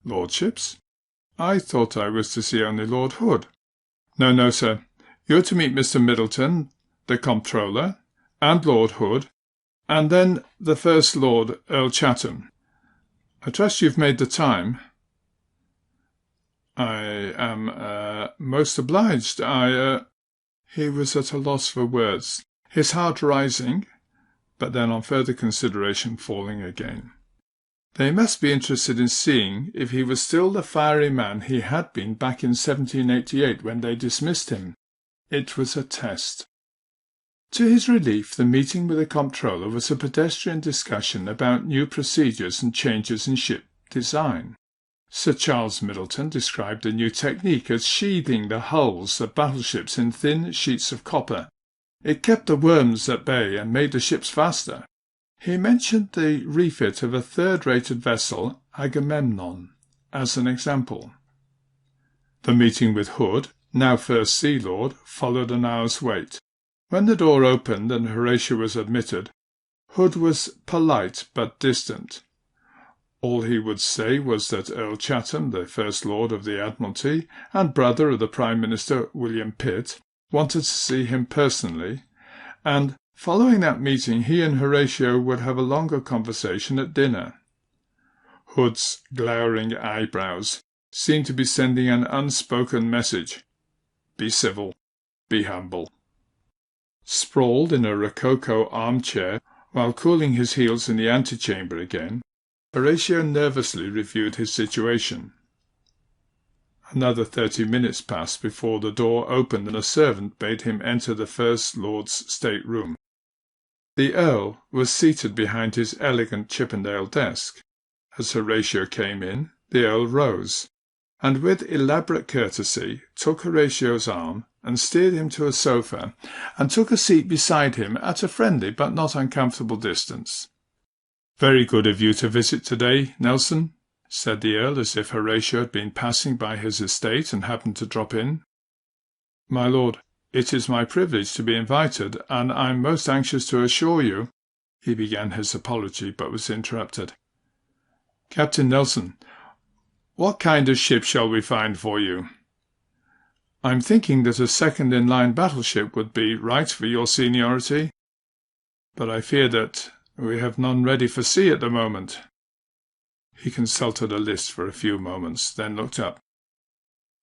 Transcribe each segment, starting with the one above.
Lordships? I thought I was to see only Lord Hood. No, no, sir. You're to meet Mr. Middleton, the Comptroller, and Lord Hood, and then the First Lord, Earl Chatham. I trust you've made the time. I am, most obliged. He was at a loss for words, his heart rising, but then on further consideration falling again. They must be interested in seeing if he was still the fiery man he had been back in 1788 when they dismissed him. It was a test. To his relief, the meeting with the Comptroller was a pedestrian discussion about new procedures and changes in ship design. Sir Charles Middleton described a new technique as sheathing the hulls of battleships in thin sheets of copper. It kept the worms at bay and made the ships faster. He mentioned the refit of a third-rated vessel, Agamemnon, as an example. The meeting with Hood, now First Sea Lord, followed an hour's wait. When the door opened and Horatio was admitted, Hood was polite but distant. All he would say was that Earl Chatham, the First Lord of the Admiralty, and brother of the Prime Minister, William Pitt, wanted to see him personally, and following that meeting he and Horatio would have a longer conversation at dinner. Hood's glowering eyebrows seemed to be sending an unspoken message. Be civil, be humble. Sprawled in a rococo armchair, while cooling his heels in the antechamber again, Horatio nervously reviewed his situation. Another 30 minutes passed before the door opened and a servant bade him enter the First Lord's state-room. The Earl was seated behind his elegant Chippendale desk. As Horatio came in, the Earl rose, and with elaborate courtesy took Horatio's arm and steered him to a sofa, and took a seat beside him at a friendly but not uncomfortable distance. "Very good of you to visit today, Nelson," said the Earl, as if Horatio had been passing by his estate and happened to drop in. "My lord, it is my privilege to be invited, and I'm most anxious to assure you—" He began his apology, but was interrupted. "Captain Nelson, what kind of ship shall we find for you? I'm thinking that a second-in-line battleship would be right for your seniority, but I fear that we have none ready for sea at the moment." He consulted a list for a few moments, then looked up.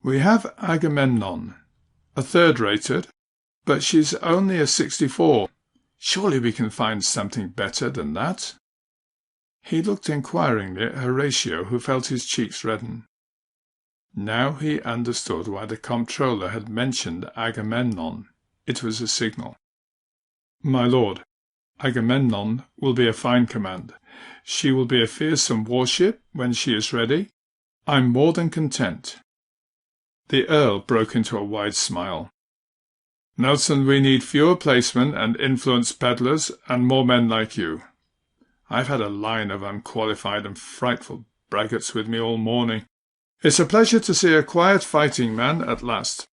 "We have Agamemnon, a third-rated, but she's only a 64. Surely we can find something better than that?" He looked inquiringly at Horatio, who felt his cheeks redden. Now he understood why the Comptroller had mentioned Agamemnon. It was a signal. "My lord, Agamemnon will be a fine command. She will be a fearsome warship when she is ready. I'm more than content." The Earl broke into a wide smile. "Nelson, we need fewer placemen and influence peddlers and more men like you. I've had a line of unqualified and frightful braggarts with me all morning. It's a pleasure to see a quiet fighting man at last."